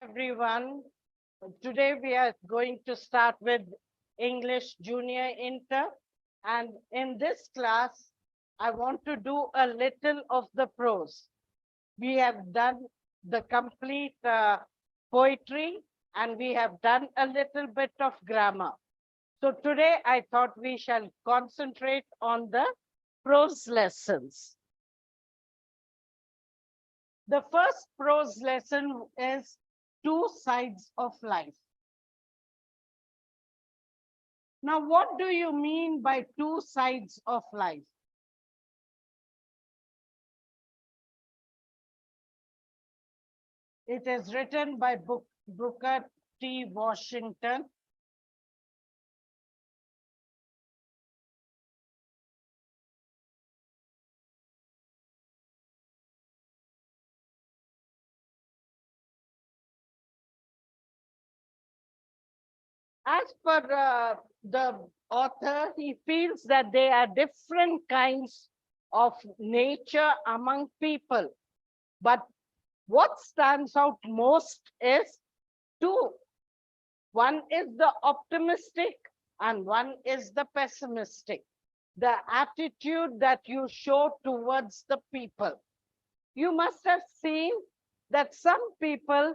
Everyone. Today we are going to start with English Junior Inter. And in this class, I want to do a little of the prose. We have done the complete poetry and we have done a little bit of grammar. So today I thought we shall concentrate on the prose lessons. The first prose lesson is two sides of life. Now, what do you mean by two sides of life? It is written by Booker T. Washington. As per the author, he feels that there are different kinds of nature among people. But what stands out most is two. One is the optimistic and one is the pessimistic. The attitude that you show towards the people. You must have seen that some people,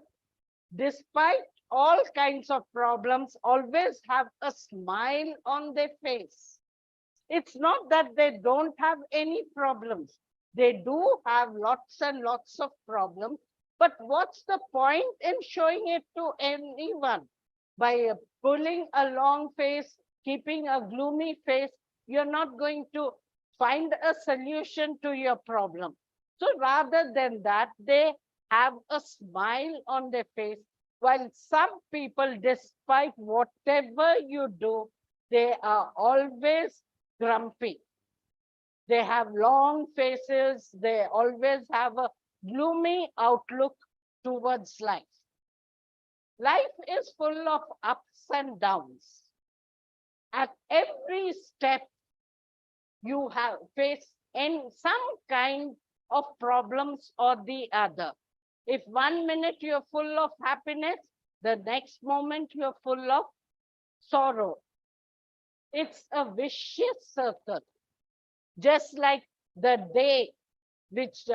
despite all kinds of problems, always have a smile on their face. It's not that they don't have any problems. They do have lots and lots of problems. But what's the point in showing it to anyone? By pulling a long face, keeping a gloomy face, you're not going to find a solution to your problem. So rather than that, they have a smile on their face, while some people, despite whatever you do, they are always grumpy. They have long faces. They always have a gloomy outlook towards life. Life is full of ups and downs. At every step, you have faced in some kind of problems or the other. If 1 minute you're full of happiness, the next moment you're full of sorrow. It's a vicious circle. Just like the day which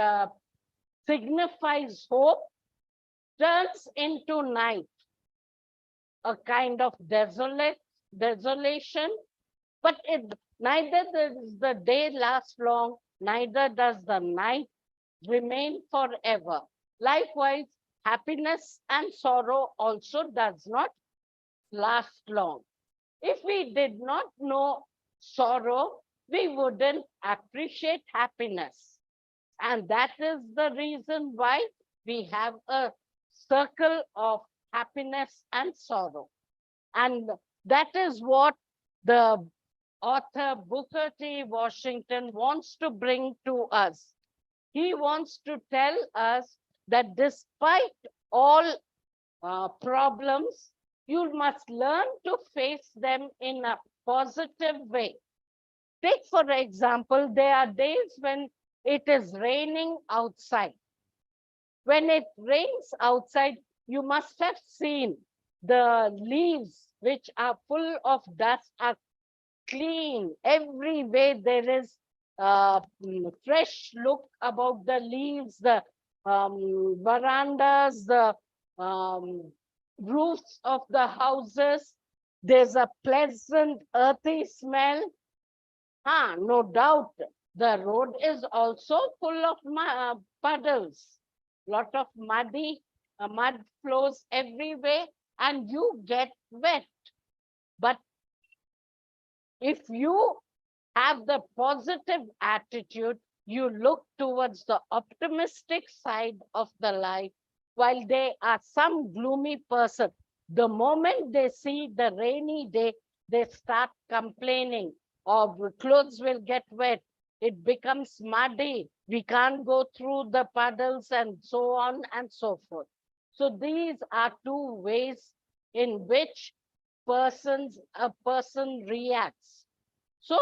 signifies hope turns into night, a kind of desolation, but neither does the day last long, neither does the night remain forever. Likewise, happiness and sorrow also does not last long. If we did not know sorrow, we wouldn't appreciate happiness. And that is the reason why we have a circle of happiness and sorrow. And that is what the author Booker T. Washington wants to bring to us. He wants to tell us that despite all problems, you must learn to face them in a positive way. Take, for example, there are days when it is raining outside. When it rains outside, you must have seen the leaves which are full of dust are clean. Every way there is fresh look about the leaves, the verandas, the roofs of the houses. There's a pleasant earthy smell. No doubt the road is also full of puddles. Lot of mud flows everywhere and you get wet. But if you have the positive attitude, you look towards the optimistic side of the life, while there are some gloomy person. The moment they see the rainy day, they start complaining, or clothes will get wet. It becomes muddy. We can't go through the puddles and so on and so forth. So these are two ways in which a person reacts. So,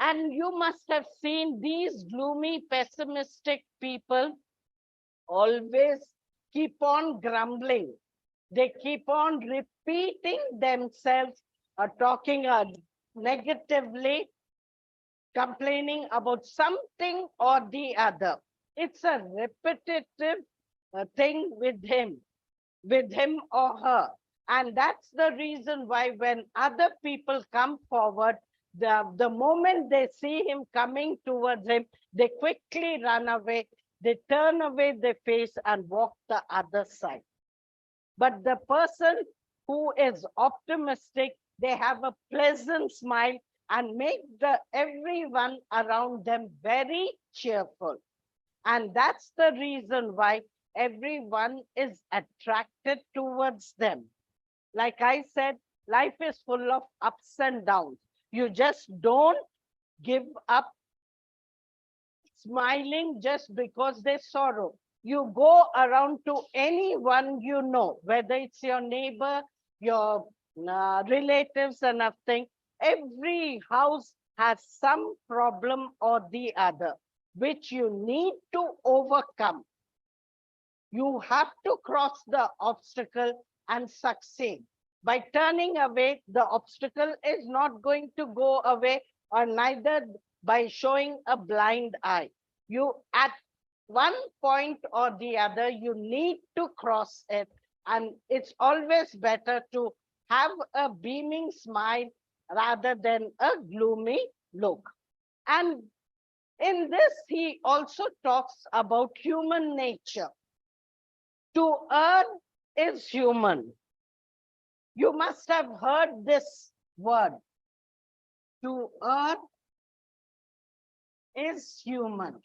and you must have seen these gloomy, pessimistic people always keep on grumbling. They keep on repeating themselves, talking negatively, complaining about something or the other. It's a repetitive thing with him or her. And that's the reason why when other people come forward, the moment they see him coming towards him, they quickly run away. They turn away their face and walk the other side. But the person who is optimistic, they have a pleasant smile and make everyone around them very cheerful. And that's the reason why everyone is attracted towards them. Like I said, life is full of ups and downs. You just don't give up smiling just because there's sorrow. You go around to anyone you know, whether it's your neighbor, your relatives and nothing. Every house has some problem or the other, which you need to overcome. You have to cross the obstacle and succeed. By turning away, the obstacle is not going to go away, or neither by showing a blind eye. You, at one point or the other, you need to cross it. And it's always better to have a beaming smile rather than a gloomy look. And in this, he also talks about human nature. To err is human. You must have heard this word. To err is human.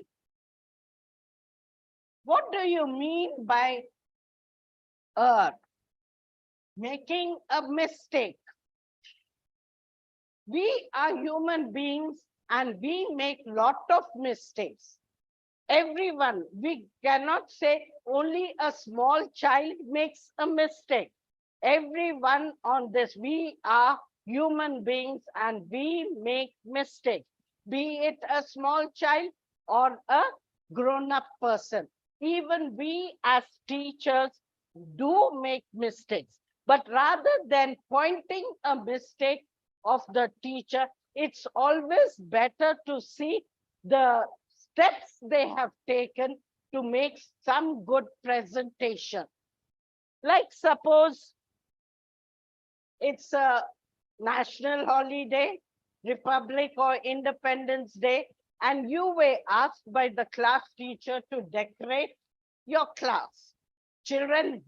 What do you mean by err? Making a mistake. We are human beings and we make lot of mistakes. Everyone, we cannot say only a small child makes a mistake. Everyone on this, we are human beings and we make mistakes, be it a small child or a grown-up person. Even we as teachers do make mistakes. But rather than pointing a mistake of the teacher, it's always better to see the steps they have taken to make some good presentation. Like suppose it's a national holiday, Republic or Independence Day, and you were asked by the class teacher to decorate your class. Children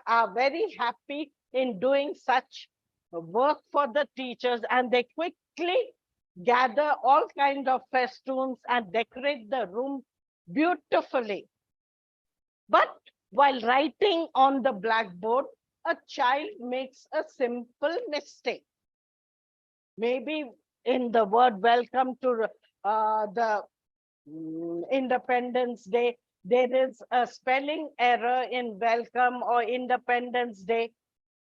are very happy in doing such work for the teachers, and they quickly gather all kinds of festoons and decorate the room beautifully. But while writing on the blackboard, a child makes a simple mistake. Maybe in the word welcome to the Independence Day, there is a spelling error in welcome or Independence Day.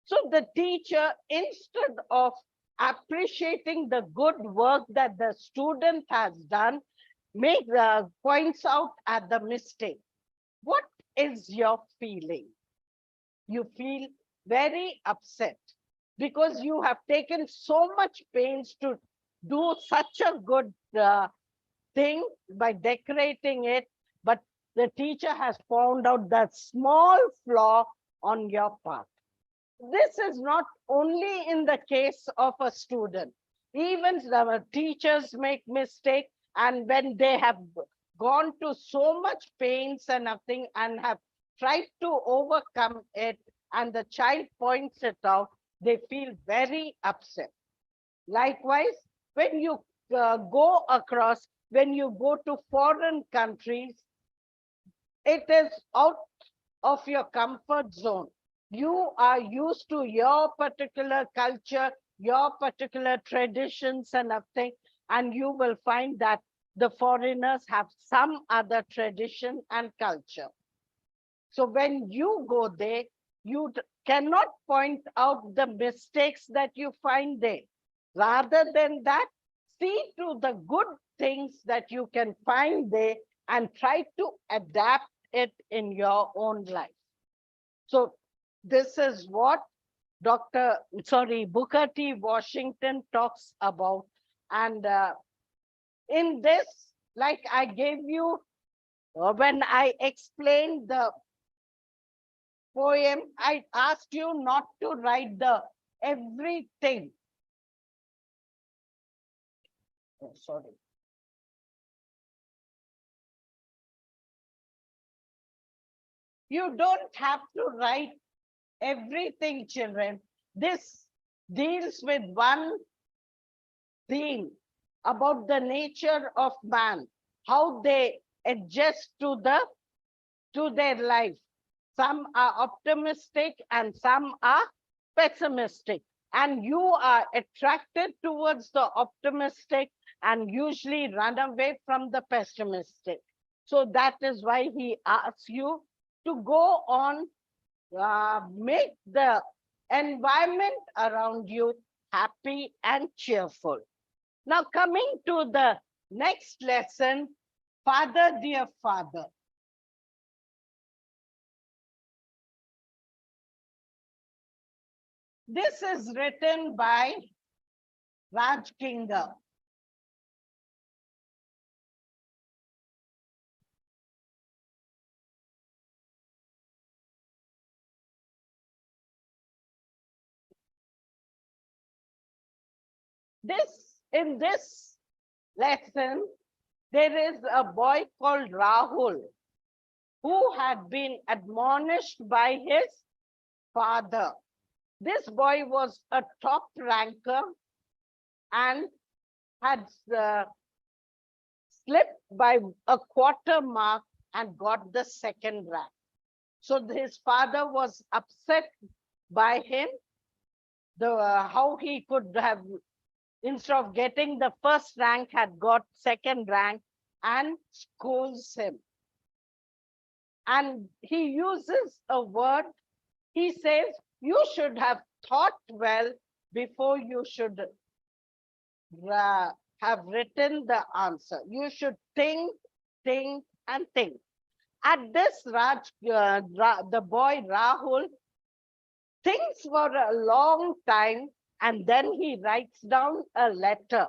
So the teacher, instead of appreciating the good work that the student has done, points out at the mistake. What is your feeling? You feel very upset because you have taken so much pains to do such a good thing by decorating it, but the teacher has found out that small flaw on your part. This is not only in the case of a student. Even the teachers make mistakes, and when they have gone to so much pains and nothing and have tried to overcome it, and the child points it out, they feel very upset. Likewise, when you when you go to foreign countries, it is out of your comfort zone. You are used to your particular culture, your particular traditions and everything, and you will find that the foreigners have some other tradition and culture. So when you go there, you cannot point out the mistakes that you find there. Rather than that, see to the good things that you can find there and try to adapt it in your own life. So this is what Booker T. Washington talks about. And in this, like I gave you, when I explained the poem, I asked you not to write the everything. Oh, sorry. You don't have to write everything, children. This deals with one theme about the nature of man, how they adjust to their life. Some are optimistic and some are pessimistic. And you are attracted towards the optimistic and usually run away from the pessimistic. So that is why he asks you to go on, make the environment around you happy and cheerful. Now coming to the next lesson, Father, Dear Father. This is written by Raj Kinga. In this lesson, there is a boy called Rahul who had been admonished by his father. This boy was a top ranker and had slipped by a quarter mark and got the second rank. So his father was upset by him, how he could have, instead of getting the first rank, had got second rank, and scolds him. And he uses a word, he says, you should have thought well before you should have written the answer. You should think, and think. At this, the boy Rahul thinks for a long time, and then he writes down a letter,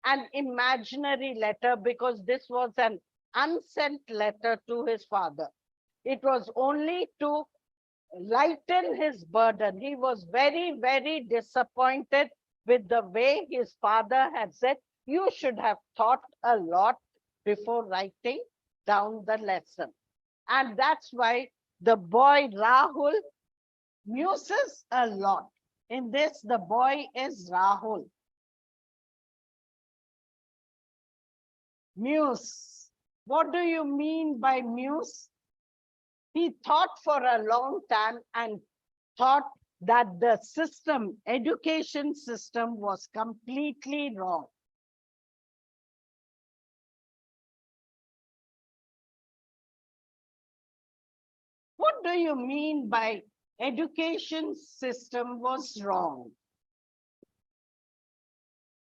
an imaginary letter, because this was an unsent letter to his father. It was only to lighten his burden. He was very, very disappointed with the way his father had said, you should have thought a lot before writing down the lesson. And that's why the boy Rahul muses a lot. In this, the boy is Rahul. Muse. What do you mean by muse? He thought for a long time and thought that the system, education system, was completely wrong. What do you mean by education system was wrong?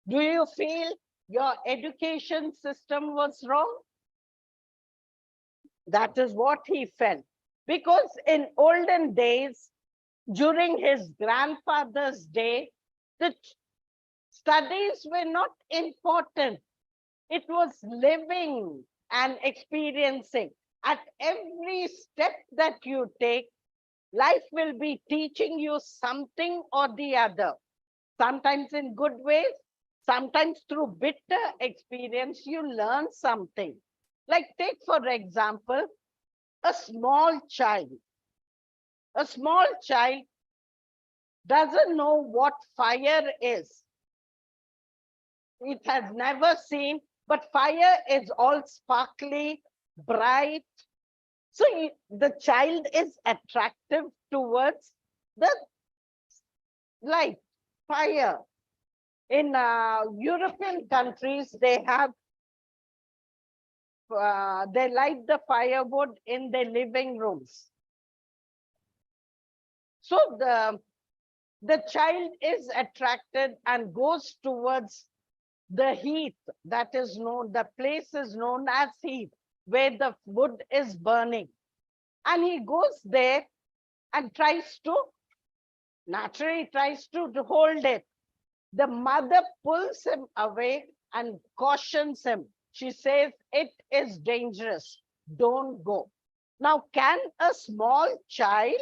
Do you feel your education system was wrong? That is what he felt. Because in olden days, during his grandfather's day, the studies were not important. It was living and experiencing. At every step that you take, life will be teaching you something or the other. Sometimes in good ways, sometimes through bitter experience, you learn something. Like take, for example, a small child. A small child doesn't know what fire is. It has never seen, but fire is all sparkly, bright. So the child is attractive towards the light, fire. In European countries, they have they light the firewood in their living rooms. So the child is attracted and goes towards the heath, that is known, the place is known as heath, where the wood is burning. And he goes there and naturally tries to hold it. The mother pulls him away and cautions him. She says, it is dangerous. Don't go. Now, can a small child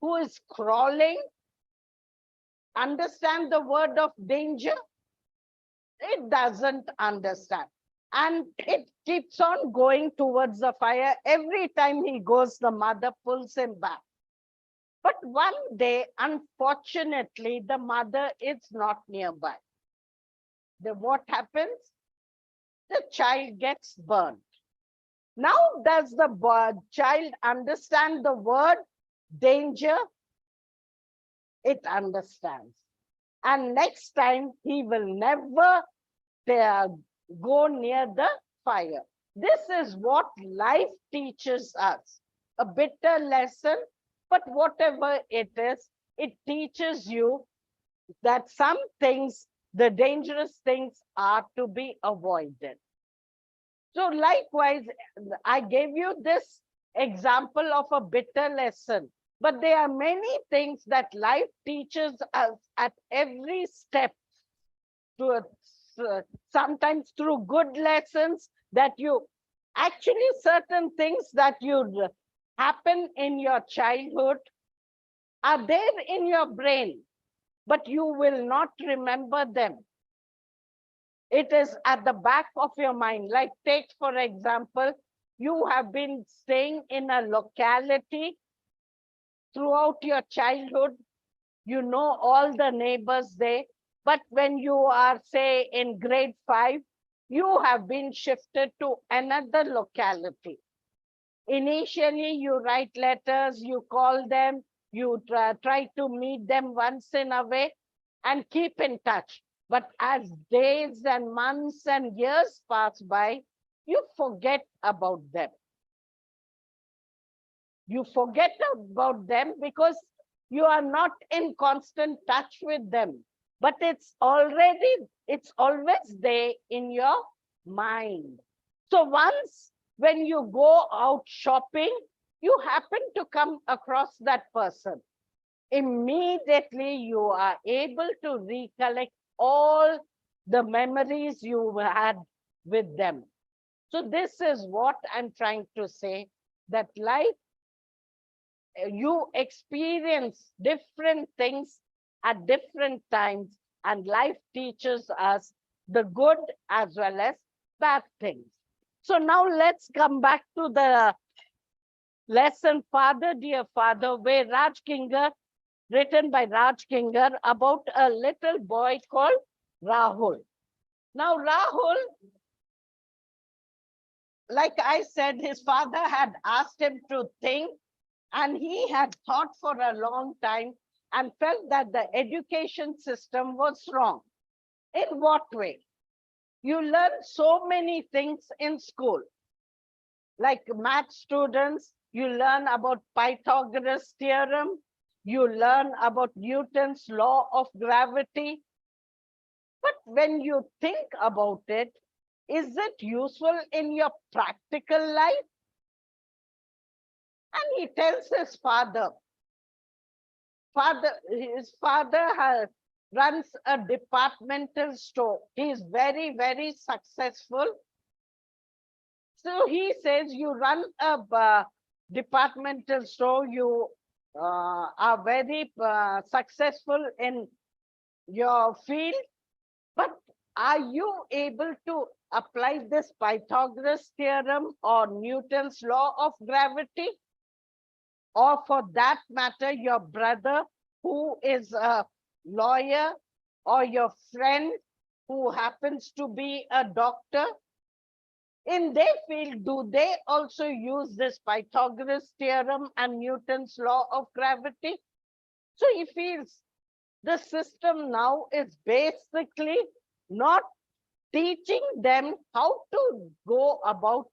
who is crawling understand the word of danger? It doesn't understand. And it keeps on going towards the fire. Every time he goes, the mother pulls him back. But one day, unfortunately, the mother is not nearby. What happens? The child gets burned. Now, does the child understand the word danger? It understands. And next time, he will never go near the fire. This is what life teaches us. A bitter lesson, but whatever it is, it teaches you that some things, the dangerous things, are to be avoided. So likewise, I gave you this example of a bitter lesson, but there are many things that life teaches us at every step, to sometimes through good lessons that you actually, certain things that you happen in your childhood are there in your brain, but you will not remember them. It is at the back of your mind. Like, take for example, you have been staying in a locality throughout your childhood. You know all the neighbors there, but when you are, say, in grade 5, you have been shifted to another locality. Initially, you write letters, you call them, you try to meet them once in a way and keep in touch. But as days and months and years pass by, you forget about them. You forget about them because you are not in constant touch with them. But it's always there in your mind. So once when you go out shopping, you happen to come across that person. Immediately you are able to recollect all the memories you had with them. So this is what I'm trying to say, that life, you experience different things at different times, and life teaches us the good as well as bad things. So now let's come back to the lesson Father Dear Father, where written by Raj Kinger, about a little boy called Rahul. Now Rahul, like I said, his father had asked him to think, and he had thought for a long time and felt that the education system was wrong. In what way? You learn so many things in school. Like math students, you learn about Pythagoras theorem, you learn about Newton's law of gravity. But when you think about it, is it useful in your practical life? And he tells his father, his father runs a departmental store. He is very, very successful. So he says, you run a departmental store, you are very successful in your field, but are you able to apply this Pythagoras theorem or Newton's law of gravity? Or for that matter, your brother who is a lawyer, or your friend who happens to be a doctor, in their field, do they also use this Pythagoras theorem and Newton's law of gravity? So he feels the system now is basically not teaching them how to go about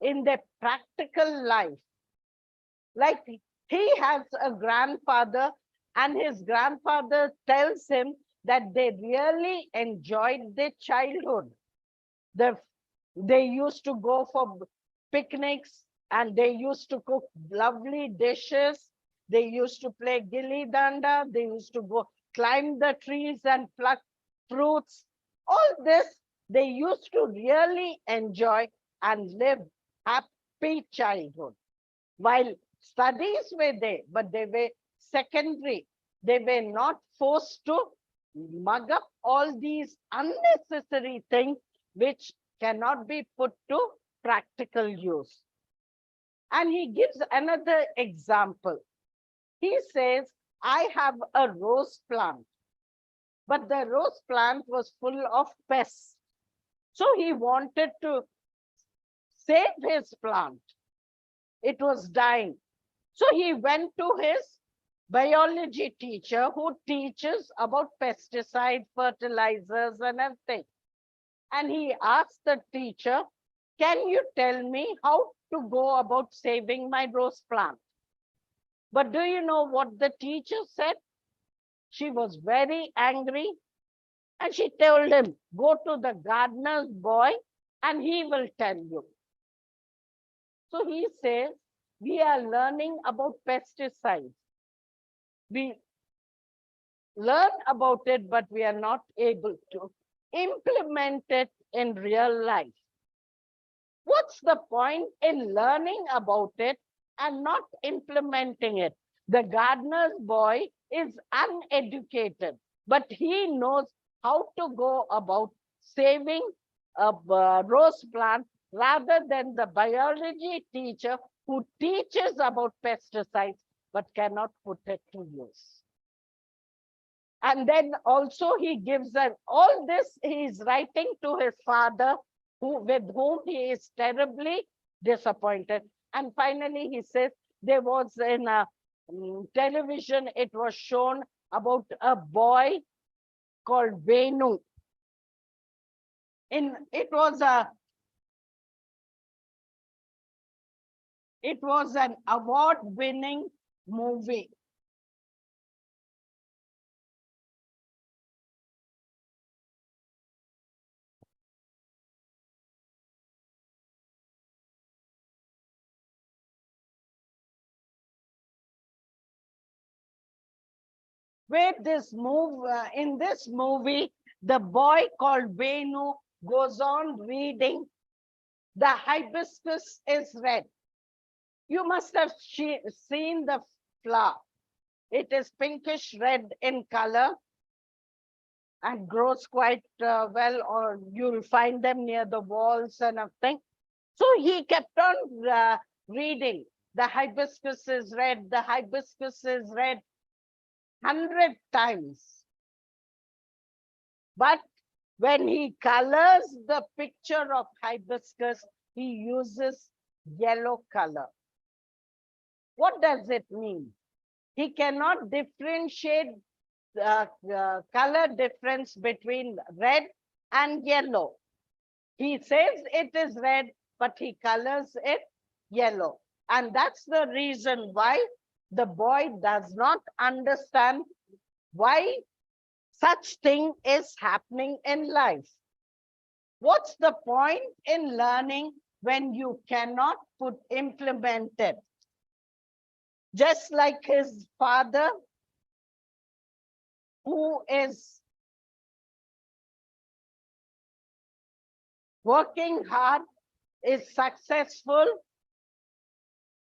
in their practical life. Like, he has a grandfather, and his grandfather tells him that they really enjoyed their childhood. They used to go for picnics, and they used to cook lovely dishes, They used to play gilli danda. They used to go climb the trees and pluck fruits. All this they used to really enjoy and live happy childhood. While studies were there, but they were secondary. They were not forced to mug up all these unnecessary things which cannot be put to practical use. And he gives another example. He says, I have a rose plant, but the rose plant was full of pests. So he wanted to save his plant. It was dying. So he went to his biology teacher who teaches about pesticide, fertilizers, and everything. And he asked the teacher, can you tell me how to go about saving my rose plant? But do you know what the teacher said? She was very angry and she told him, go to the gardener's boy and he will tell you. So he says, we are learning about pesticides. We learn about it, but we are not able to implement it in real life. What's the point in learning about it and not implementing it? The gardener's boy is uneducated, but he knows how to go about saving a rose plant rather than the biology teacher who teaches about pesticides but cannot put it to use. And then also he gives all this he is writing to his father, with whom he is terribly disappointed. And finally he says, there was in a television, it was shown about a boy called Venu. It was an award-winning movie. Where in this movie, the boy called Venu goes on reading, the hibiscus is red. You must have seen the flower. It is pinkish red in color and grows quite well, or you'll find them near the walls and everything. So he kept on reading, the hibiscus is red, the hibiscus is red, 100 times. But when he colors the picture of hibiscus, he uses yellow color. What does it mean? He cannot differentiate color difference between red and yellow. He says it is red, but he colors it yellow. And that's the reason why the boy does not understand why such thing is happening in life. What's the point in learning when you cannot implement it? Just like his father, who is working hard, is successful,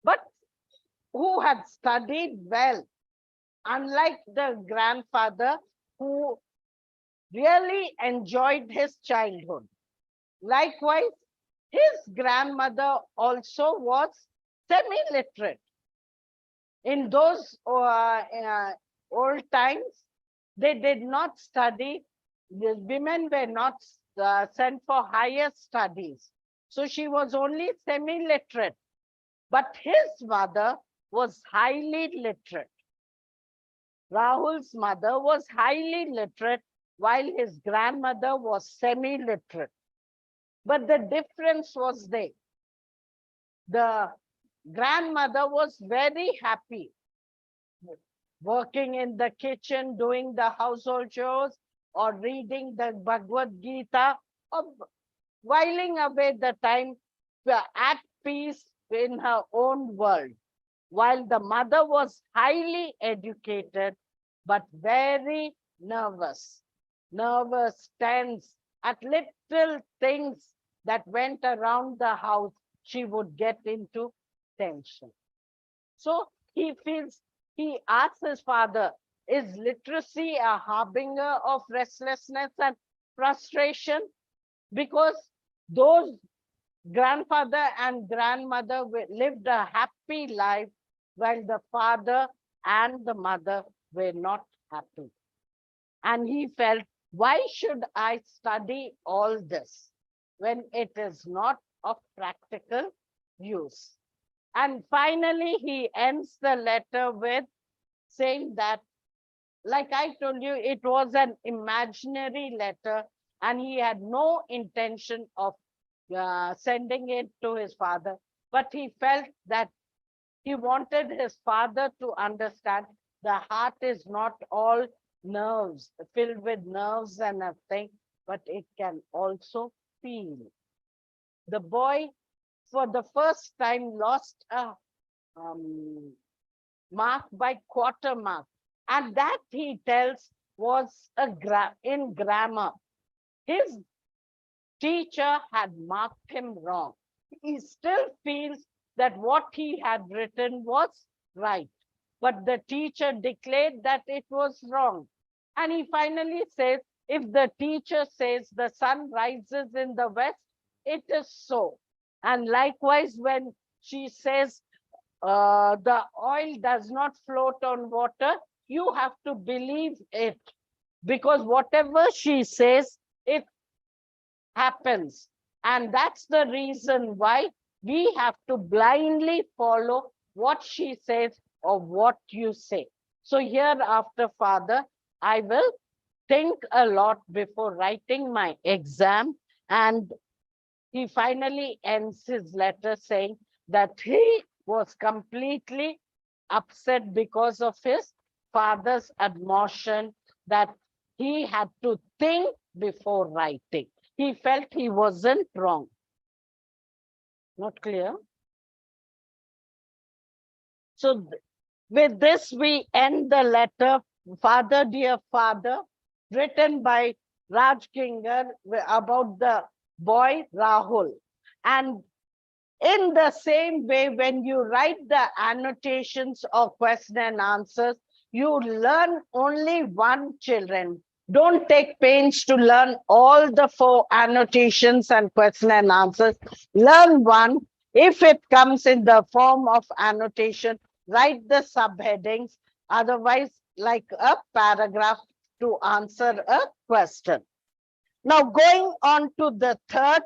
but who had studied well, unlike the grandfather who really enjoyed his childhood. Likewise, his grandmother also was semi-literate. In those old times, they did not study. The women were not sent for higher studies. So she was only semi-literate. But his mother was highly literate. Rahul's mother was highly literate, while his grandmother was semi-literate. But the difference was there. The grandmother was very happy working in the kitchen, doing the household chores, or reading the Bhagavad Gita, or whiling away the time at peace in her own world. while the mother was highly educated, but very nervous. Nervous, tense, at little things that went around the house, she would get into tension. So he asks his father, is literacy a harbinger of restlessness and frustration? Because those grandfather and grandmother lived a happy life while the father and the mother were not happy. And he felt, why should I study all this when it is not of practical use? And finally, he ends the letter with saying that, like I told you, it was an imaginary letter and he had no intention of sending it to his father. But he felt that he wanted his father to understand the heart is not all nerves, filled with nerves and a thing, but it can also feel. The boy, for the first time, lost a mark by quarter mark. And that, he tells, was in grammar. His teacher had marked him wrong. He still feels that what he had written was right, but the teacher declared that it was wrong. And he finally says, if the teacher says the sun rises in the west, it is so. And likewise, when she says the oil does not float on water, you have to believe it, because whatever she says, it happens. And that's the reason why we have to blindly follow what she says or what you say. So hereafter, Father, I will think a lot before writing my exam. And he finally ends his letter saying that he was completely upset because of his father's admonition that he had to think before writing. He felt he wasn't wrong. Not clear? So with this, we end the letter, Father, dear Father, written by Raj Kingar about the boy Rahul. And in the same way, when you write the annotations or question and answers, you learn only one children. Don't take pains to learn all the 4 annotations and question and answers. Learn one. If it comes in the form of annotation, write the subheadings. Otherwise, like a paragraph to answer a question. Now, going on to the third,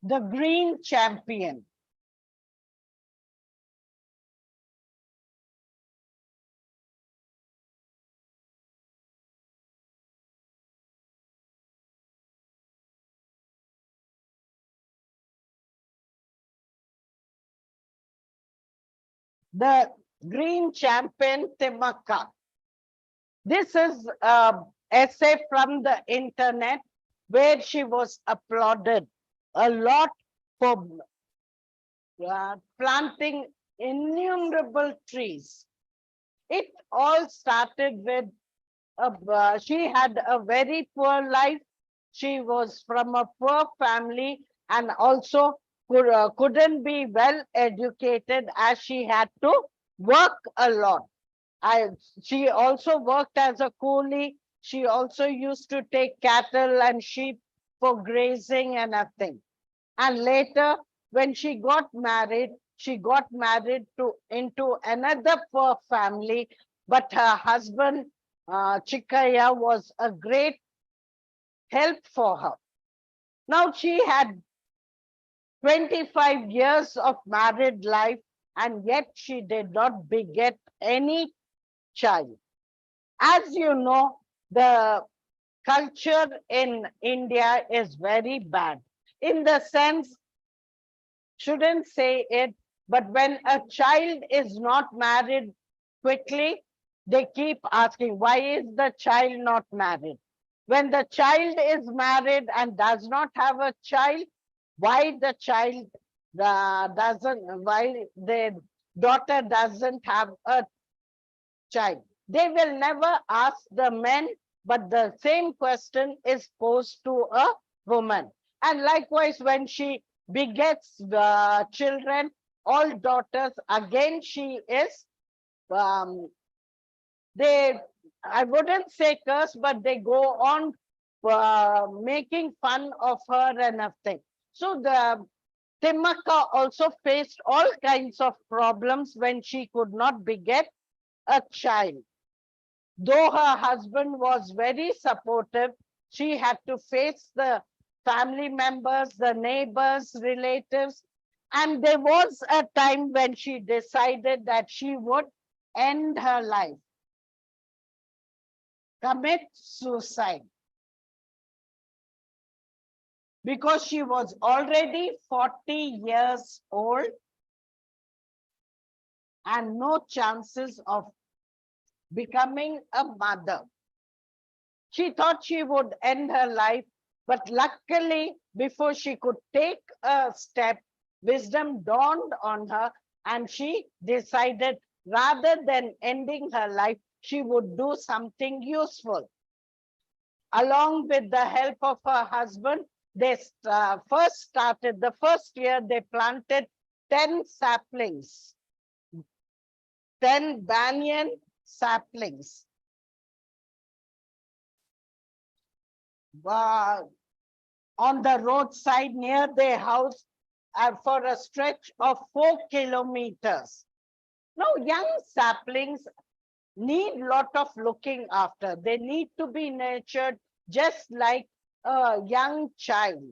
the green champion. The green champion Timaka. This is an essay from the internet where she was applauded a lot for planting innumerable trees. It all started with she had a very poor life. She was from a poor family and also couldn't be well educated as she had to work a lot. She also worked as a coolie. She also used to take cattle and sheep for grazing and everything. And later, when she got married into another poor family, but her husband, Chikkaya, was a great help for her. Now she had 25 years of married life, and yet she did not beget any child. As you know, the culture in India is very bad. In the sense, shouldn't say it, but when a child is not married quickly, they keep asking, why is the child not married? When the child is married and does not have a child, why the child why their daughter doesn't have a child. They will never ask the men, but the same question is posed to a woman. And likewise, when she begets children, all daughters, again she is, they, I wouldn't say curse, but they go on making fun of her and everything. So the Timaka also faced all kinds of problems when she could not beget a child. Though her husband was very supportive, she had to face the family members, the neighbors, relatives. And there was a time when she decided that she would end her life, commit suicide, because she was already 40 years old and no chances of becoming a mother. She thought she would end her life, but luckily, before she could take a step, wisdom dawned on her, and she decided rather than ending her life, she would do something useful. Along with the help of her husband, they first started, the first year, they planted 10 saplings, 10 banyan saplings. On the roadside near their house for a stretch of 4 kilometers. Now, young saplings need lot of looking after. They need to be nurtured just like a young child.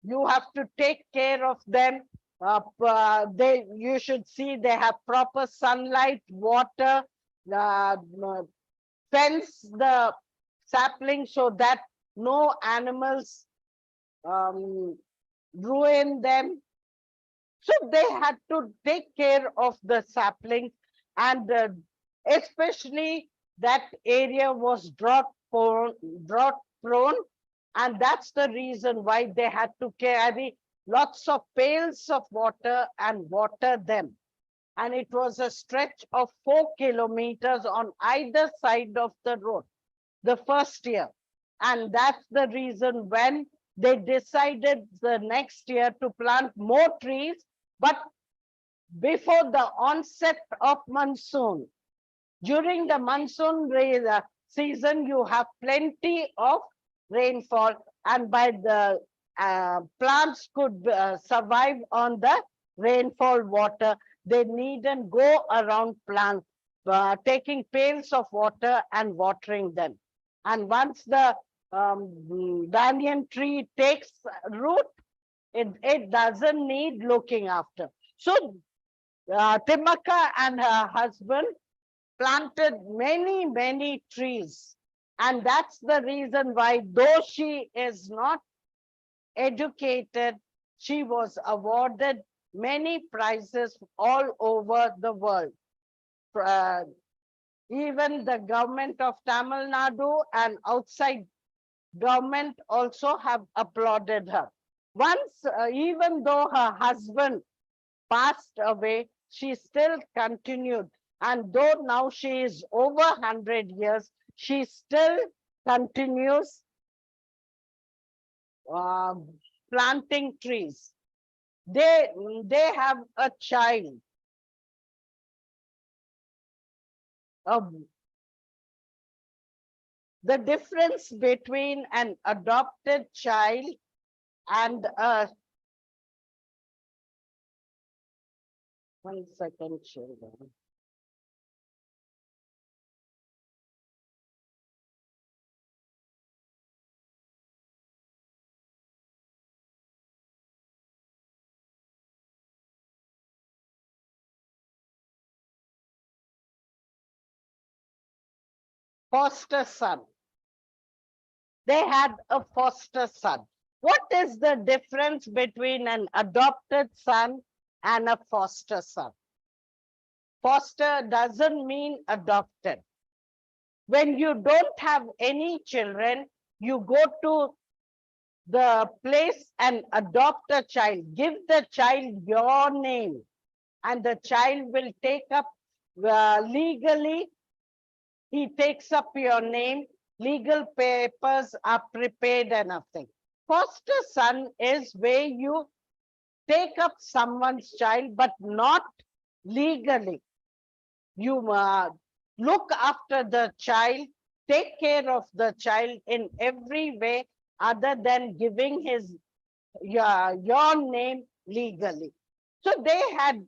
You have to take care of them. You should see they have proper sunlight, water, fence the sapling so that no animals ruin them. So they had to take care of the sapling, and especially that area was drought prone, and that's the reason why they had to carry lots of pails of water and water them. And it was a stretch of 4 kilometers on either side of the road the first year. And that's the reason when they decided the next year to plant more trees, but before the onset of monsoon. During the monsoon season, you have plenty of rainfall, and by the plants could survive on the rainfall water. They needn't go around plants, taking pails of water and watering them. And once the banyan tree takes root, it doesn't need looking after. So Timaka and her husband planted many, many trees. And that's the reason why, though she is not educated, she was awarded many prizes all over the world. Even the government of Tamil Nadu and outside government also have applauded her. Once, even though her husband passed away, she still continued. And though now she is over 100 years, she still continues planting trees. They have a child. The difference between an adopted child and a 1 second, children. Foster son. They had a foster son. What is the difference between an adopted son and a foster son? Foster doesn't mean adopted. When you don't have any children, you go to the place and adopt a child. Give the child your name, and the child will take up legally. He takes up your name. Legal papers are prepared and nothing. Foster son is where you take up someone's child, but not legally. You look after the child, take care of the child in every way other than giving his your name legally. So they had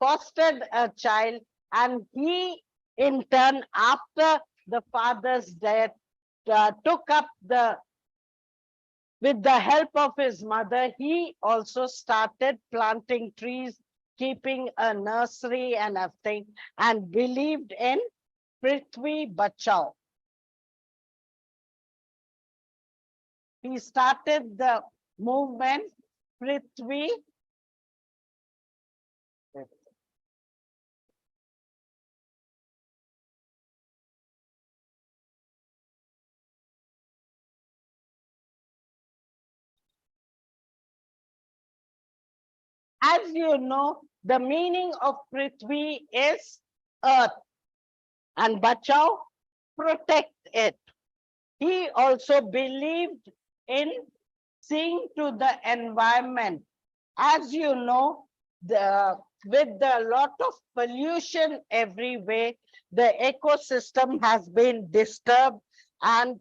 fostered a child, and he in turn, after the father's death, took up with the help of his mother, he also started planting trees, keeping a nursery and everything, and believed in Prithvi Bachao. He started the movement Prithvi. As you know, the meaning of Prithvi is earth, and Bachao, protect it. He also believed in seeing to the environment. As you know, with a lot of pollution everywhere, the ecosystem has been disturbed, and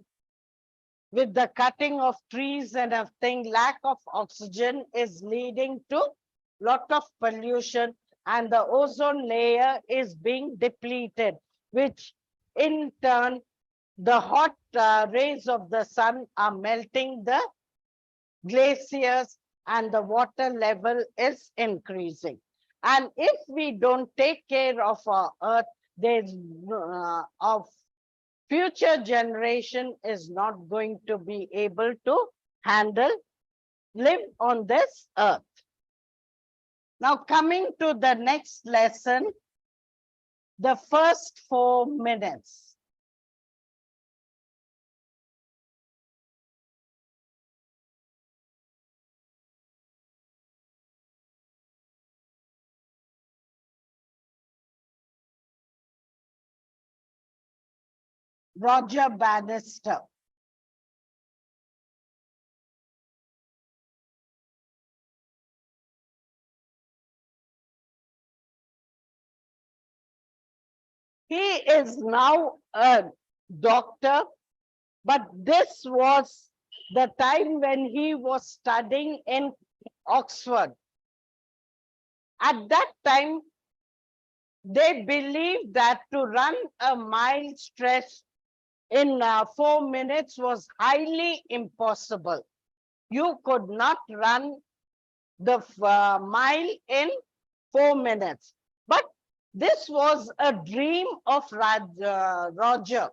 with the cutting of trees and everything, lack of oxygen is leading to lot of pollution, and the ozone layer is being depleted, which in turn, the hot rays of the sun are melting the glaciers, and the water level is increasing. And if we don't take care of our earth, there's of future generation is not going to be able to handle, live on this earth. Now coming to the next lesson, the first 4 minutes. Roger Bannister. He is now a doctor, but this was the time when he was studying in Oxford. At that time, they believed that to run a mile stretch in 4 minutes was highly impossible. You could not run the mile in 4 minutes. But this was a dream of Roger.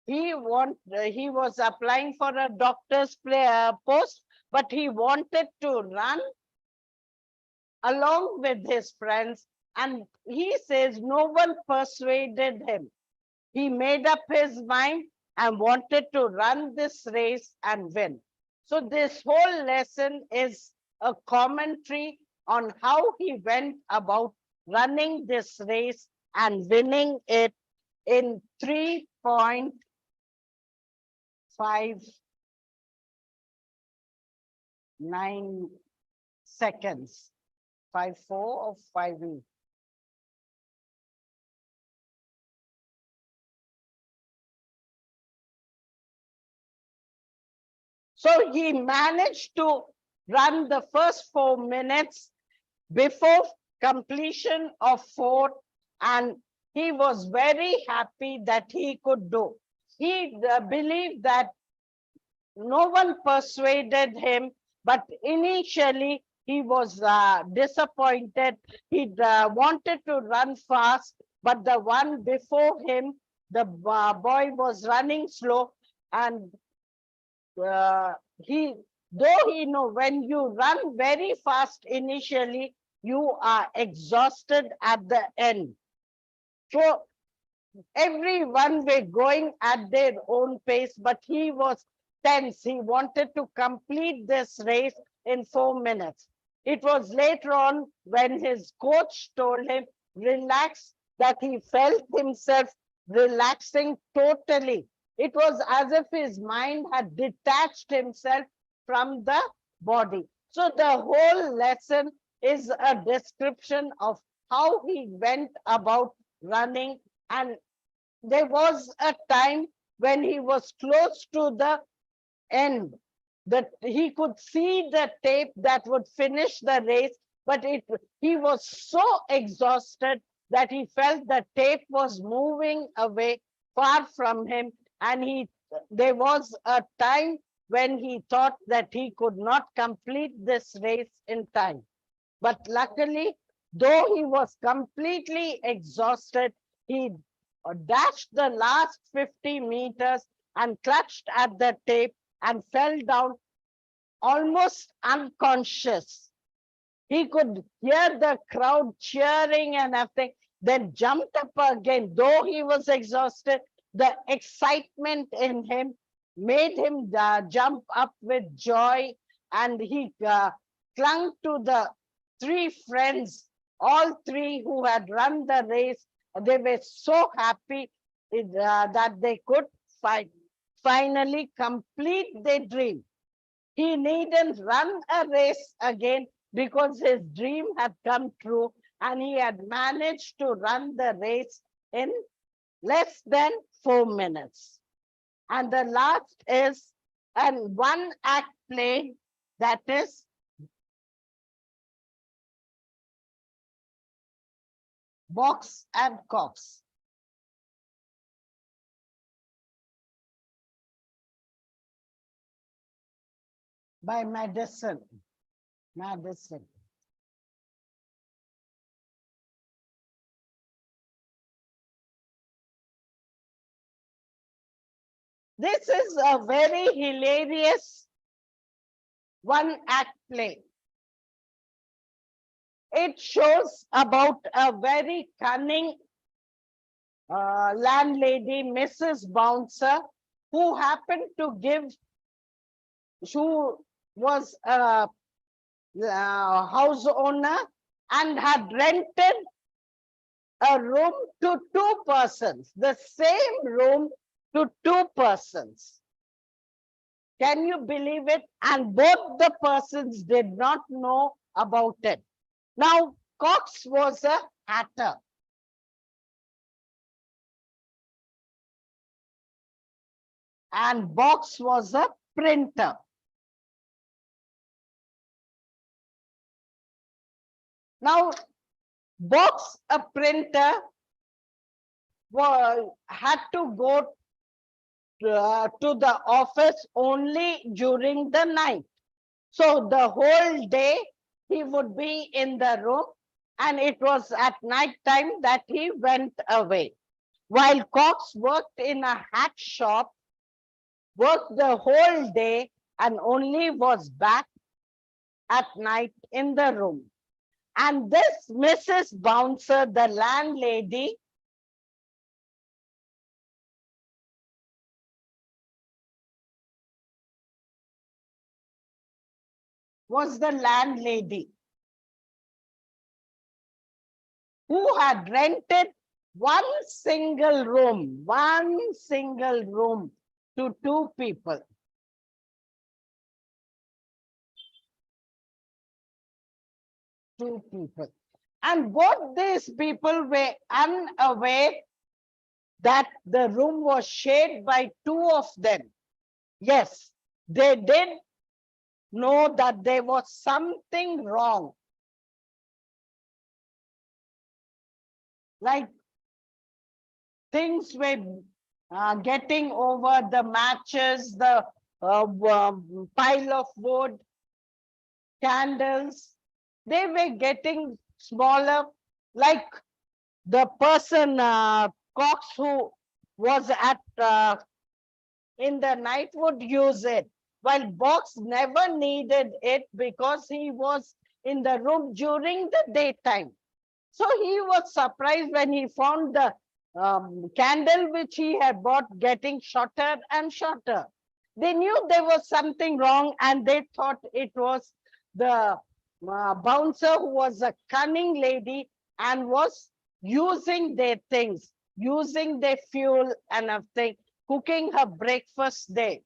He was applying for a doctor's post, but he wanted to run along with his friends, and he says no one persuaded him. He made up his mind and wanted to run this race and win. So this whole lesson is a commentary on how he went about running this race and winning it in 3.59 seconds. 5.4 or 5. So he managed to run the first 4 minutes before completion of 4, and he was very happy that he could do. He believed that no one persuaded him, but initially he was disappointed. He wanted to run fast, but the one before him, the boy was running slow, and though he know when you run very fast initially, you are exhausted at the end. So everyone were going at their own pace, but he was tense. He wanted to complete this race in 4 minutes. It was later on when his coach told him, relax, that he felt himself relaxing totally. It was as if his mind had detached himself from the body. So the whole lesson is a description of how he went about running. And there was a time when he was close to the end, that he could see the tape that would finish the race, but he was so exhausted that he felt the tape was moving away far from him, and there was a time when he thought that he could not complete this race in time. But luckily, though he was completely exhausted, he dashed the last 50 meters and clutched at the tape and fell down almost unconscious. He could hear the crowd cheering and everything, then jumped up again. Though he was exhausted, the excitement in him made him jump up with joy, and he clung to the three friends, all three who had run the race. They were so happy that they could finally complete their dream. He needn't run a race again because his dream had come true, and he had managed to run the race in less than 4 minutes. And the last is an one-act play, that is Box and Cox. By Madison. This is a very hilarious one-act play. It shows about a very cunning landlady, Mrs. Bouncer, who happened to who was a house owner and had rented a room to two persons, the same room to two persons. Can you believe it? And both the persons did not know about it. Now, Cox was a hatter. And Box was a printer. Now, Box, a printer, had to go to the office only during the night. So the whole day he would be in the room, and it was at night time that he went away. While Cox worked in a hat shop, worked the whole day, and only was back at night in the room. And this Mrs. Bouncer, the landlady, was the landlady who had rented one single room to two people. And both these people were unaware that the room was shared by two of them. Yes, they did know that there was something wrong. Like things were getting over, the matches, the pile of wood, candles, they were getting smaller, like the person, Cox, who was at in the night would use it, while Box never needed it because he was in the room during the daytime. So he was surprised when he found the candle which he had bought getting shorter and shorter. They knew there was something wrong and they thought it was the bouncer who was a cunning lady and was using their things, using their fuel and everything, cooking her breakfast there.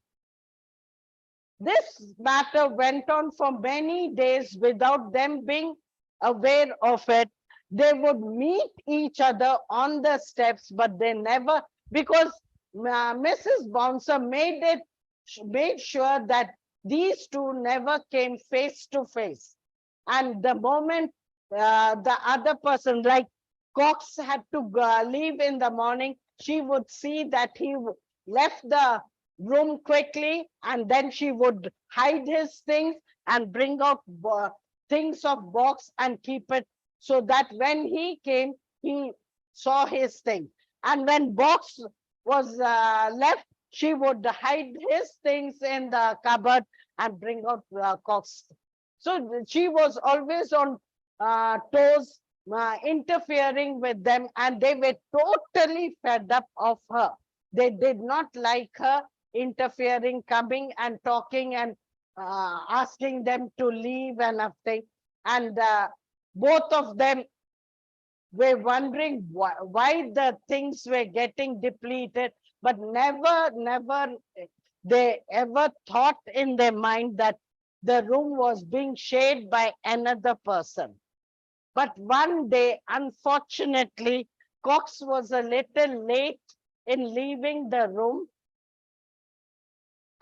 This matter went on for many days without them being aware of it. They would meet each other on the steps, but they never, because Mrs. Bouncer made sure that these two never came face to face. And the moment the other person, like Cox, had to leave in the morning, she would see that he left the room quickly, and then she would hide his things and bring out things of box and keep it, so that when he came, he saw his thing. And when box was left, she would hide his things in the cupboard and bring out Cox. So she was always on toes, interfering with them, and they were totally fed up of her. They did not like her interfering, coming and talking and asking them to leave and everything. And both of them were wondering why the things were getting depleted, but never they ever thought in their mind that the room was being shared by another person. But one day, unfortunately, Cox was a little late in leaving the room.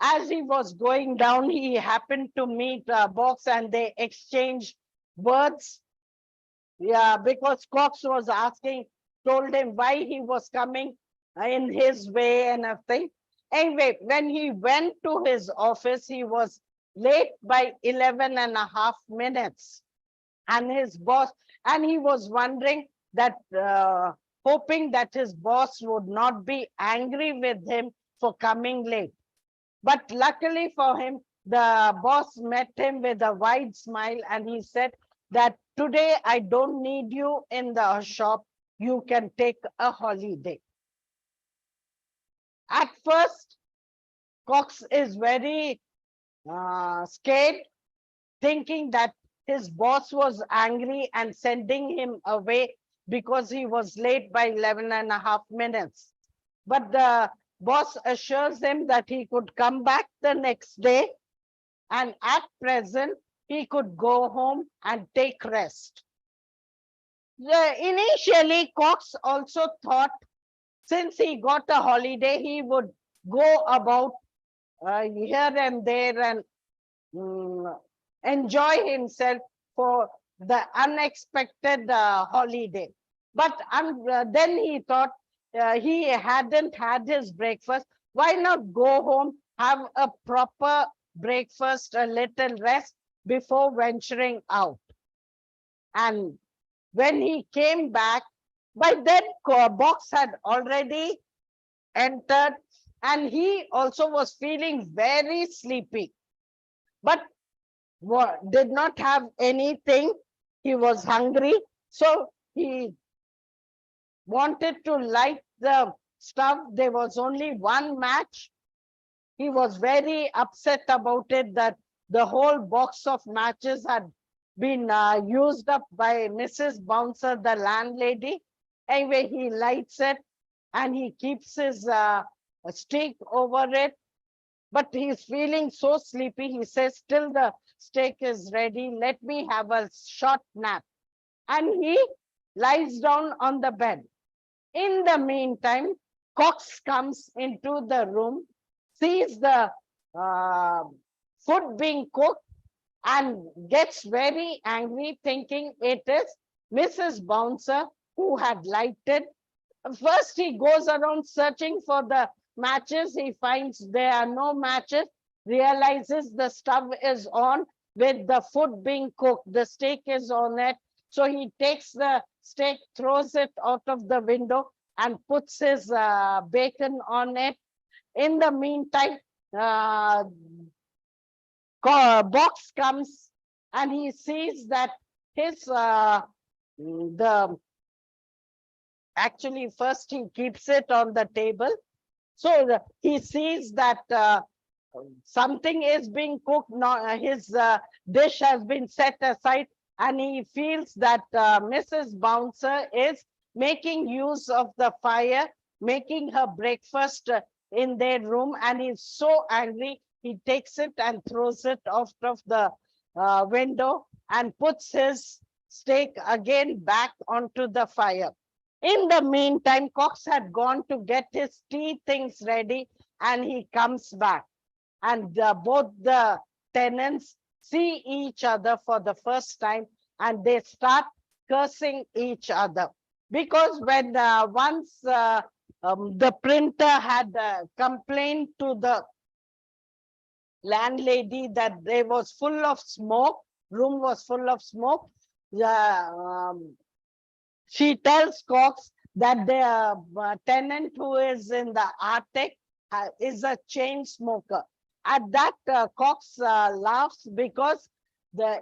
As he was going down, he happened to meet Box and they exchanged words. Yeah, because Cox was told him why he was coming in his way and everything. Anyway, when he went to his office, he was late by 11.5 minutes. And his boss, and he was wondering that, hoping that his boss would not be angry with him for coming late. But luckily for him, the boss met him with a wide smile and he said that today I don't need you in the shop. You can take a holiday. At first, Cox is very scared, thinking that his boss was angry and sending him away because he was late by 11.5 minutes. But the boss assures him that he could come back the next day, and at present, he could go home and take rest. Initially, Cox also thought, since he got a holiday, he would go about here and there and enjoy himself for the unexpected holiday. But then he thought, he hadn't had his breakfast. Why not go home, have a proper breakfast, a little rest before venturing out? And when he came back, by then Box had already entered and he also was feeling very sleepy, but did not have anything. He was hungry, so he wanted to light the stuff. There was only one match. He was very upset about it, that the whole box of matches had been used up by Mrs. Bouncer, the landlady. Anyway, he lights it and he keeps his stick over it. But he's feeling so sleepy. He says, till the steak is ready, let me have a short nap. And he lies down on the bed. In the meantime, Cox comes into the room, sees the food being cooked and gets very angry, thinking it is Mrs. Bouncer who had lighted. First, he goes around searching for the matches. He finds there are no matches, realizes the stove is on with the food being cooked. The steak is on it. So he takes the steak, throws it out of the window and puts his bacon on it. In the meantime, Box comes and he sees that his actually first he keeps it on the table. So he sees that something is being cooked, his dish has been set aside, and he feels that Mrs. Bouncer is making use of the fire, making her breakfast in their room, and he's so angry, he takes it and throws it out of the window and puts his steak again back onto the fire. In the meantime, Cox had gone to get his tea things ready, and he comes back, and both the tenants see each other for the first time, and they start cursing each other, because when once the printer had complained to the landlady that there was full of smoke, room was full of smoke, she tells Cox that the tenant who is in the Arctic is a chain smoker. At that, Cox laughs, because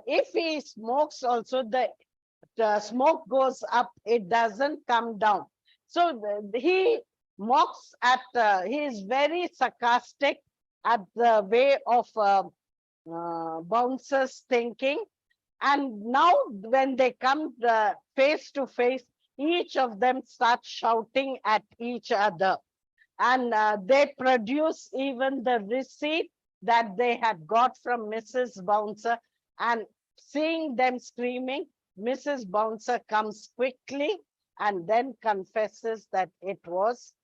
if he smokes also, the smoke goes up, it doesn't come down. So he mocks at, he is very sarcastic at the way of Bouncer's thinking. And now when they come face to face, each of them starts shouting at each other. And they produce even the receipt that they had got from Mrs. Bouncer. And seeing them screaming, Mrs. Bouncer comes quickly and then confesses that it was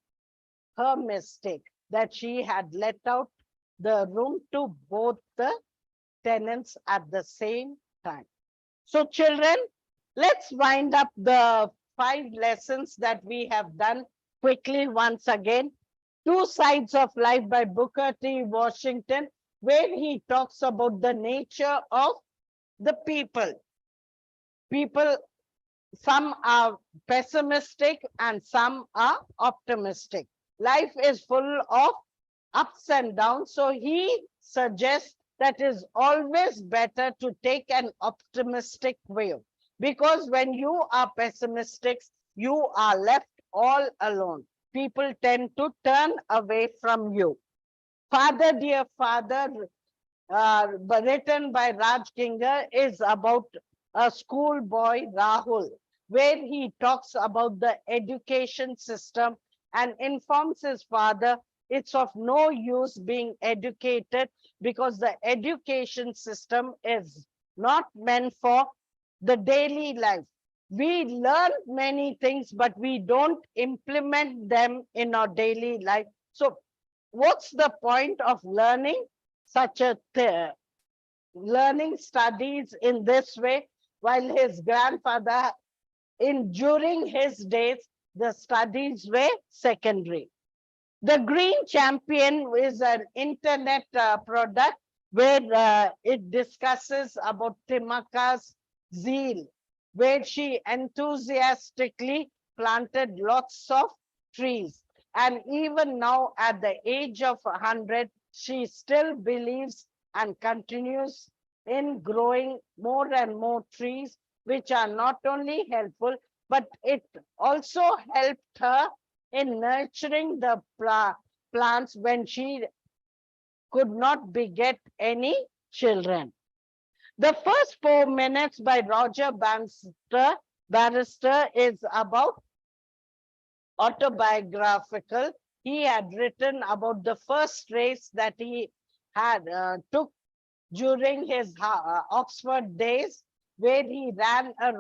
her mistake, that she had let out the room to both the tenants at the same time. So children, let's wind up the 5 lessons that we have done quickly once again. Two Sides of Life by Booker T. Washington, where he talks about the nature of the people. People, some are pessimistic and some are optimistic. Life is full of ups and downs. So he suggests that is always better to take an optimistic view, because when you are pessimistic, you are left all alone. People tend to turn away from you. Father, Dear Father, written by Raj Kinger, is about a schoolboy, Rahul, where he talks about the education system and informs his father it's of no use being educated, because the education system is not meant for the daily life. We learn many things, but we don't implement them in our daily life. So what's the point of learning such a learning studies in this way, while his grandfather, during his days, the studies were secondary. The Green Champion is an internet product where it discusses about Timaka's zeal, where she enthusiastically planted lots of trees. And even now, at the age of 100, she still believes and continues in growing more and more trees, which are not only helpful, but it also helped her in nurturing the plants when she could not beget any children. The first 4 minutes by Roger Barrister is about autobiographical. He had written about the first race that he had took during his Oxford days, where he ran a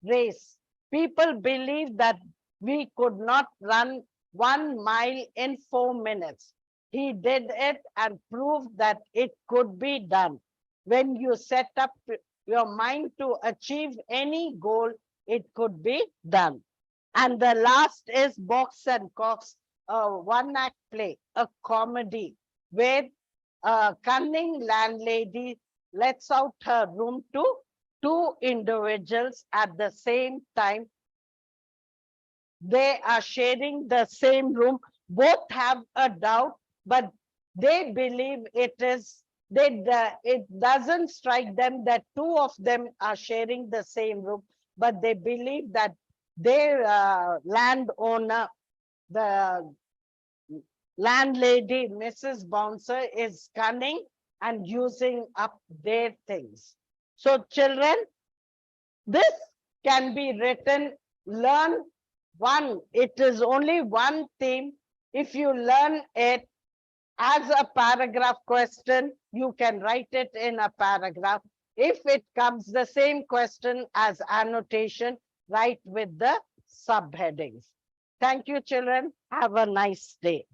race. People believed that we could not run 1 mile in 4 minutes. He did it and proved that it could be done. When you set up your mind to achieve any goal, it could be done. And the last is Box and Cox, a one-act play, a comedy, where a cunning landlady lets out her room to 2 individuals at the same time. They are sharing the same room. Both have a doubt, but they believe it is, it doesn't strike them that 2 of them are sharing the same room, but they believe that their landowner, the landlady, Mrs. Bouncer, is cunning and using up their things. So children, this can be written, learn one. It is only one theme. If you learn it as a paragraph question, you can write it in a paragraph. If it comes the same question as annotation, write with the subheadings. Thank you, children. Have a nice day.